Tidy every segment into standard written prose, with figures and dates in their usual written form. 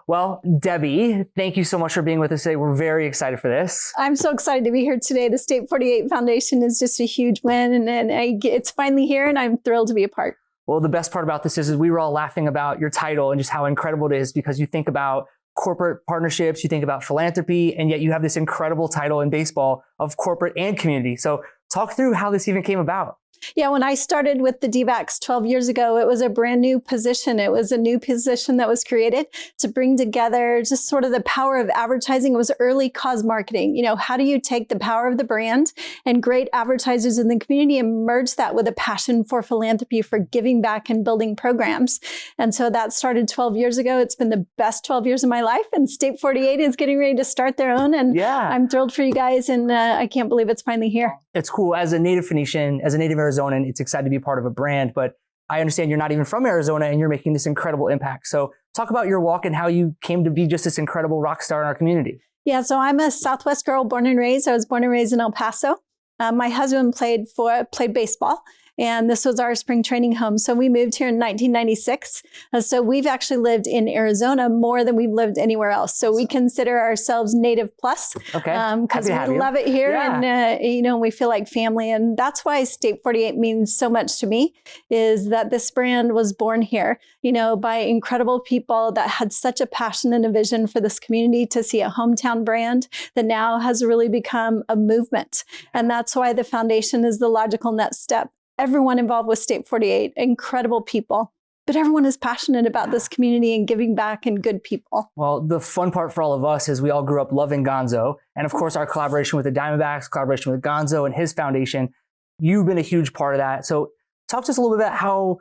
Well, Debbie, thank you so much for being with us today. We're very excited for this. I'm so excited to be here today. The State 48 Foundation is just a huge win, and it's finally here, and I'm thrilled to be a part. Well, the best part about this is we were all laughing about your title and just how incredible it is, because you think about corporate partnerships, you think about philanthropy, and yet you have this incredible title in baseball of corporate and community. So talk through how this even came about. Yeah, when I started with the D-backs 12 years ago, it was a brand new position. It was a new position that was created to bring together just sort of the power of advertising. It was early cause marketing. You know, how do you take the power of the brand and great advertisers in the community and merge that with a passion for philanthropy, for giving back and building programs? And so that started 12 years ago. It's been the best 12 years of my life, and State 48 is getting ready to start their own. And I'm thrilled for you guys, and I can't believe it's finally here. It's cool. As a native Phoenician, as a native Arizonan, it's excited to be part of a brand, but I understand you're not even from Arizona and you're making this incredible impact. So talk about your walk and how you came to be just this incredible rock star in our community. Yeah, so I'm a Southwest girl, born and raised. I was born and raised in El Paso. My husband played baseball, and this was our spring training home. So we moved here in 1996. So we've actually lived in Arizona more than we've lived anywhere else. So we consider ourselves native plus, because we love it here, and we feel like family. And that's why State 48 means so much to me, is that this brand was born here, by incredible people that had such a passion and a vision for this community, to see a hometown brand that now has really become a movement. And that's why the foundation is the logical next step. Everyone involved with State 48, incredible people, but everyone is passionate about this community and giving back and good people. Well, the fun part for all of us is we all grew up loving Gonzo. And of course, our collaboration with the Diamondbacks, collaboration with Gonzo and his foundation, you've been a huge part of that. So talk to us a little bit about how,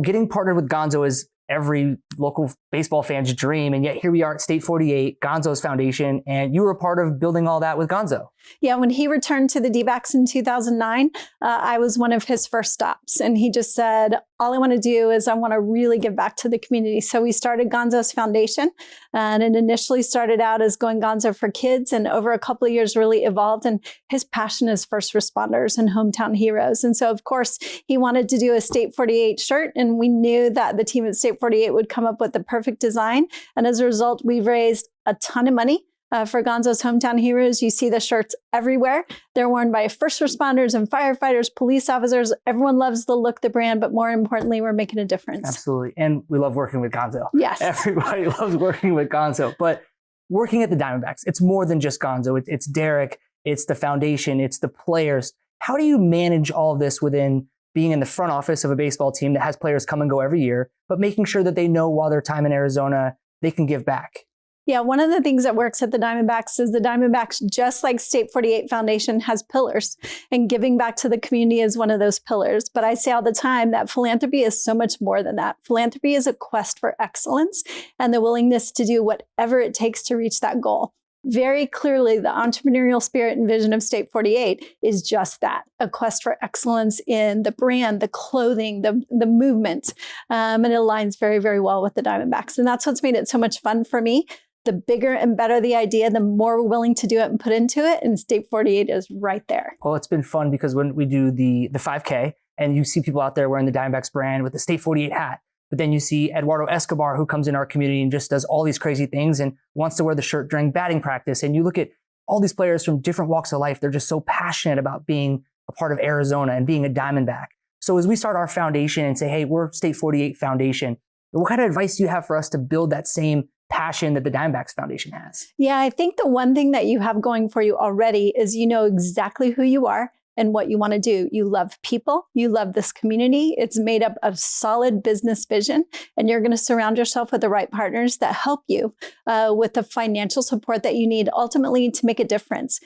getting partnered with Gonzo is every local baseball fan's dream. And yet here we are at State 48, Gonzo's foundation, and you were a part of building all that with Gonzo. Yeah, when he returned to the D-backs in 2009, I was one of his first stops. And he just said, all I want to do is I want to really give back to the community. So we started Gonzos Foundation, and it initially started out as Going Gonzo for Kids, and over a couple of years really evolved. And his passion is first responders and hometown heroes. And so, of course, he wanted to do a State 48 shirt, and we knew that the team at State 48 would come up with the perfect design. And as a result, we've raised a ton of money for Gonzo's Hometown Heroes. You see the shirts everywhere. They're worn by first responders and firefighters, police officers. Everyone loves the look, the brand, but more importantly, we're making a difference. Absolutely. And we love working with Gonzo. Yes. Everybody loves working with Gonzo. But working at the Diamondbacks, it's more than just Gonzo. It's Derek, it's the foundation, it's the players. How do you manage all of this within being in the front office of a baseball team that has players come and go every year, but making sure that they know while their time in Arizona, they can give back? Yeah, one of the things that works at the Diamondbacks is the Diamondbacks, just like State 48 Foundation, has pillars, and giving back to the community is one of those pillars. But I say all the time that philanthropy is so much more than that. Philanthropy is a quest for excellence and the willingness to do whatever it takes to reach that goal. Very clearly, the entrepreneurial spirit and vision of State 48 is just that, a quest for excellence in the brand, the clothing, the movement. And it aligns very, very well with the Diamondbacks. And that's what's made it so much fun for me. The bigger and better the idea, the more we're willing to do it and put into it. And State 48 is right there. Well, it's been fun because when we do the 5K and you see people out there wearing the Diamondbacks brand with the State 48 hat, but then you see Eduardo Escobar, who comes in our community and just does all these crazy things and wants to wear the shirt during batting practice. And you look at all these players from different walks of life. They're just so passionate about being a part of Arizona and being a Diamondback. So as we start our foundation and say, hey, we're State 48 Foundation, what kind of advice do you have for us to build that same passion that the Diamondbacks Foundation has? Yeah, I think the one thing that you have going for you already is you know exactly who you are and what you want to do. You love people. You love this community. It's made up of solid business vision, and you're going to surround yourself with the right partners that help you with the financial support that you need ultimately to make a difference.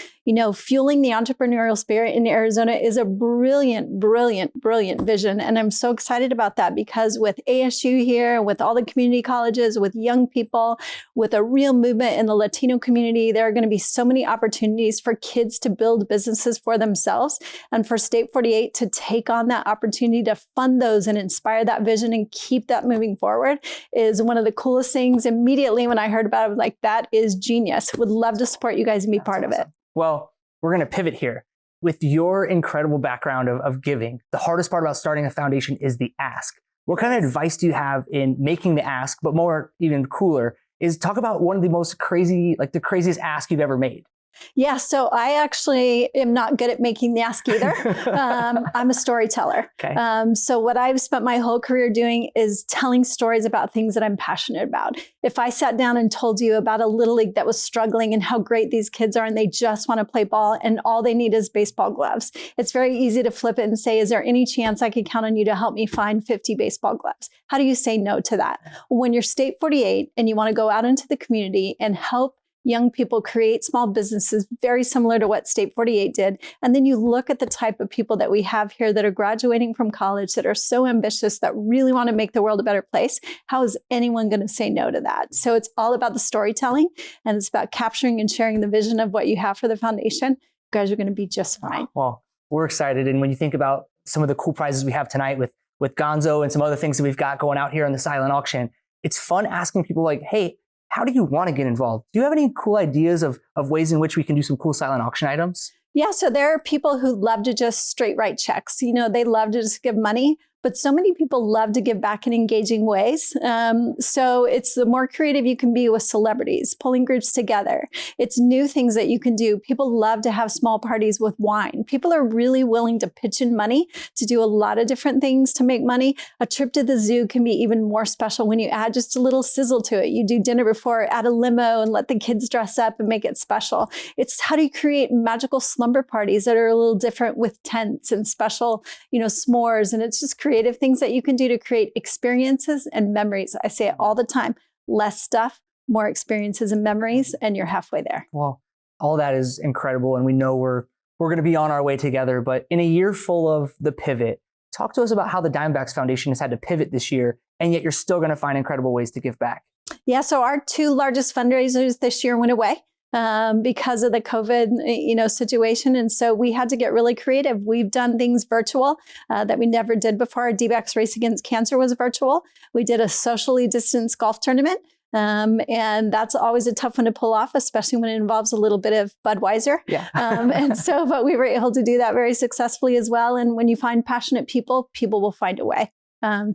Fueling the entrepreneurial spirit in Arizona is a brilliant, brilliant, brilliant vision. And I'm so excited about that because with ASU here, with all the community colleges, with young people, with a real movement in the Latino community, there are going to be so many opportunities for kids to build businesses for themselves. And for State 48 to take on that opportunity to fund those and inspire that vision and keep that moving forward is one of the coolest things. Immediately when I heard about it, I was like, that is genius. Would love to support you guys and be part of it. Well, we're going to pivot here. With your incredible background of giving, the hardest part about starting a foundation is the ask. What kind of advice do you have in making the ask, but more even cooler, is talk about one of the most crazy, like the craziest ask you've ever made. Yeah, so I actually am not good at making the ask either. I'm a storyteller. Okay. So what I've spent my whole career doing is telling stories about things that I'm passionate about. If I sat down and told you about a little league that was struggling and how great these kids are and they just want to play ball and all they need is baseball gloves, it's very easy to flip it and say, is there any chance I could count on you to help me find 50 baseball gloves? How do you say no to that? When you're State 48 and you want to go out into the community and help young people create small businesses very similar to what State 48 did. And then you look at the type of people that we have here that are graduating from college that are so ambitious that really want to make the world a better place. How is anyone going to say no to that? So it's all about the storytelling and it's about capturing and sharing the vision of what you have for the foundation. You guys are going to be just fine. Well, we're excited. And when you think about some of the cool prizes we have tonight with Gonzo and some other things that we've got going out here in the silent auction, it's fun asking people like, hey, how do you want to get involved? Do you have any cool ideas of ways in which we can do some cool silent auction items? Yeah, so there are people who love to just straight write checks. You know, they love to just give money, but so many people love to give back in engaging ways. So it's the more creative you can be with celebrities, pulling groups together. It's new things that you can do. People love to have small parties with wine. People are really willing to pitch in money to do a lot of different things to make money. A trip to the zoo can be even more special when you add just a little sizzle to it. You do dinner before, add a limo and let the kids dress up and make it special. It's how do you create magical slumber parties that are a little different with tents and special, s'mores. And it's just creative things that you can do to create experiences and memories. I say it all the time, less stuff, more experiences and memories, and you're halfway there. Well, all that is incredible. And we know we're going to be on our way together. But in a year full of the pivot, talk to us about how the Diamondbacks Foundation has had to pivot this year, and yet you're still going to find incredible ways to give back. Yeah, so our two largest fundraisers this year went away. Because of the COVID, situation. And so we had to get really creative. We've done things virtual that we never did before. Our D-backs Race Against Cancer was virtual. We did a socially distanced golf tournament. And that's always a tough one to pull off, especially when it involves a little bit of Budweiser. Yeah. But we were able to do that very successfully as well. And when you find passionate people, people will find a way.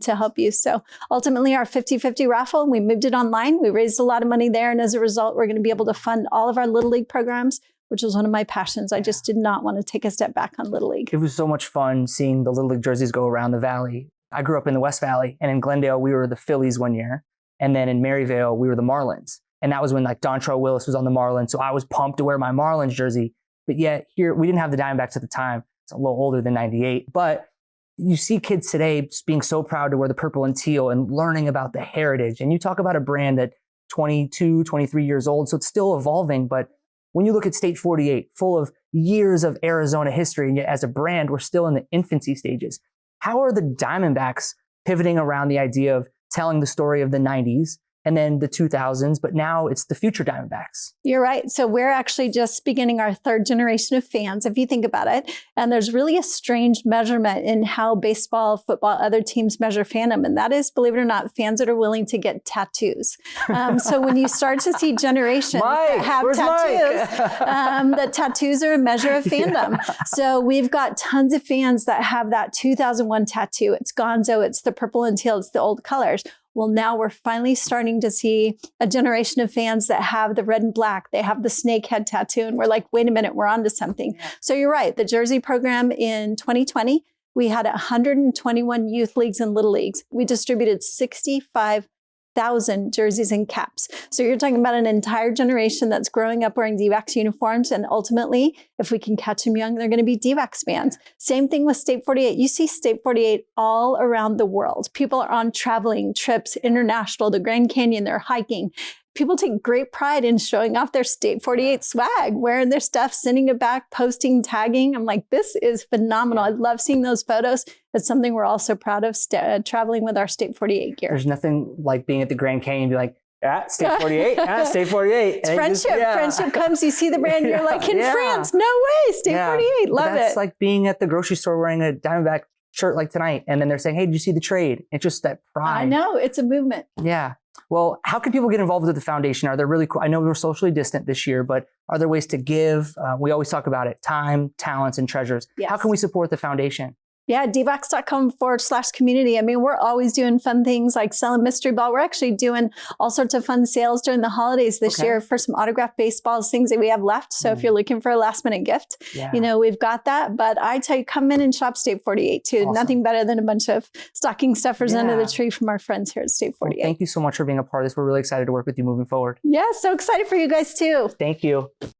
To help you. So ultimately our 50-50 raffle, we moved it online. We raised a lot of money there. And as a result, we're going to be able to fund all of our Little League programs, which was one of my passions. I just did not want to take a step back on Little League. It was so much fun seeing the Little League jerseys go around the Valley. I grew up in the West Valley, and in Glendale, we were the Phillies one year. And then in Maryvale, we were the Marlins. And that was when like Dontrell Willis was on the Marlins. So I was pumped to wear my Marlins jersey. But yet here, we didn't have the Diamondbacks at the time. It's a little older than 98. But you see kids today being so proud to wear the purple and teal and learning about the heritage. And you talk about a brand that 22, 23 years old, so it's still evolving. But when you look at State 48, full of years of Arizona history, and yet as a brand, we're still in the infancy stages. How are the Diamondbacks pivoting around the idea of telling the story of the 90s and then the 2000s, but now it's the future Diamondbacks? You're right. So we're actually just beginning our third generation of fans, if you think about it. And there's really a strange measurement in how baseball, football, other teams measure fandom. And that is, believe it or not, fans that are willing to get tattoos. So when you start to see generations that have tattoos, the tattoos are a measure of fandom. Yeah. So we've got tons of fans that have that 2001 tattoo. It's Gonzo, it's the purple and teal, it's the old colors. Well, now we're finally starting to see a generation of fans that have the red and black. They have the snake head tattoo. And we're like, wait a minute, we're onto something. Yeah. So you're right. The jersey program in 2020, we had 121 youth leagues and little leagues. We distributed 65,000 jerseys and caps. So you're talking about an entire generation that's growing up wearing D-backs uniforms. And ultimately, if we can catch them young, they're going to be D-backs fans. Same thing with State 48. You see State 48 all around the world. People are on traveling trips, international, the Grand Canyon, they're hiking. People take great pride in showing off their State 48 swag, wearing their stuff, sending it back, posting, tagging. I'm like, this is phenomenal. I love seeing those photos. It's something we're also proud of, traveling with our State 48 gear. There's nothing like being at the Grand Canyon and be like, State 48, State 48. It's friendship. Friendship comes, you see the brand, you're like, in France, no way, State 48, love it. That's like being at the grocery store wearing a Diamondback shirt like tonight. And then they're saying, hey, did you see the trade? It's just that pride. I know, it's a movement. Yeah. Well, how can people get involved with the foundation? Are there really cool? I know we're socially distant this year, but are there ways to give? We always talk about it, time, talents, and treasures. Yes. How can we support the foundation? Yeah, dbox.com/community. I mean, we're always doing fun things like selling mystery ball. We're actually doing all sorts of fun sales during the holidays this year for some autographed baseballs, things that we have left. So if you're looking for a last minute gift, you know, we've got that. But I tell you, come in and shop State 48 too. Awesome. Nothing better than a bunch of stocking stuffers under the tree from our friends here at State 48. Well, thank you so much for being a part of this. We're really excited to work with you moving forward. Yeah, so excited for you guys too. Thank you.